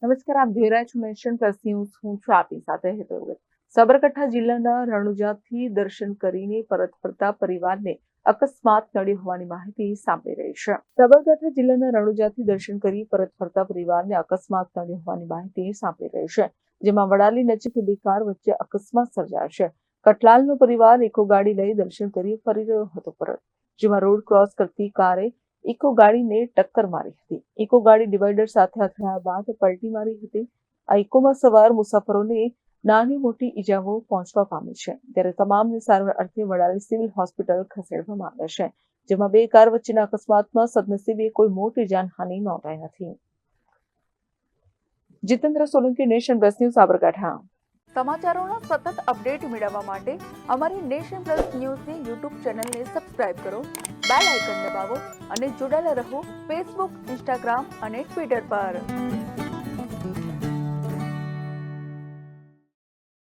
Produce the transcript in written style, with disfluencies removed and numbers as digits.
નમસ્કાર, આપ જોઈ રહ્યા છો નેશન પ્લસ ન્યૂઝ. હું છું આપની સાથે હેતલ. સાબરકાંઠા જિલ્લાના રણુજાથી દર્શન કરીને પરત ફરતા પરિવારને અકસ્માત નડ્યો હોવાની માહિતી સાંપડી રહી છે. સાબરકાંઠા જિલ્લાના રણુજાથી દર્શન કરી પરત ફરતા પરિવારને અકસ્માત નડ્યો હોવાની માહિતી સાંપડી રહી છે, જેમાં વડાલી નજીક બે કાર વચ્ચે અકસ્માત સર્જાયો છે. કટલાલનો પરિવાર ઇકો ગાડી લઈ દર્શન કરી ફરી રહ્યો હતો પરત, જેમાં રોડ ક્રોસ કરતી કારે ઇકો ગાડીને ટક્કર મારી હતી. ઇકો ગાડી ડિવાઈડર સાથે અથડાયા બાદ પલટી મારી હતી. આ ઇકોમાં સવાર મુસાફરોને નાની મોટી ઈજાઓ પહોંચવા પામી છે, ત્યારે તમામને સારવાર અર્થે વડાલી સિવિલ હોસ્પિટલ ખસેડવામાં આવ્યા છે, જેમાં બે કાર વચ્ચેના અકસ્માતમાં સદનસીબે કોઈ મોટી જાનહાનિ નોંધાઈ નથી. Jitendra Solanki, Nation Plus News, Sabarkantha. સમાચારોના સતત અપડેટ મેળવવા માટે અમારી નેશન પ્લસ ન્યૂઝની યુટ્યુબ ચેનલને સબસ્ક્રાઇબ કરો, બેલ આઇકન દબાવો અને જોડાયેલા રહો ફેસબુક, ઇન્સ્ટાગ્રામ અને ટ્વિટર પર.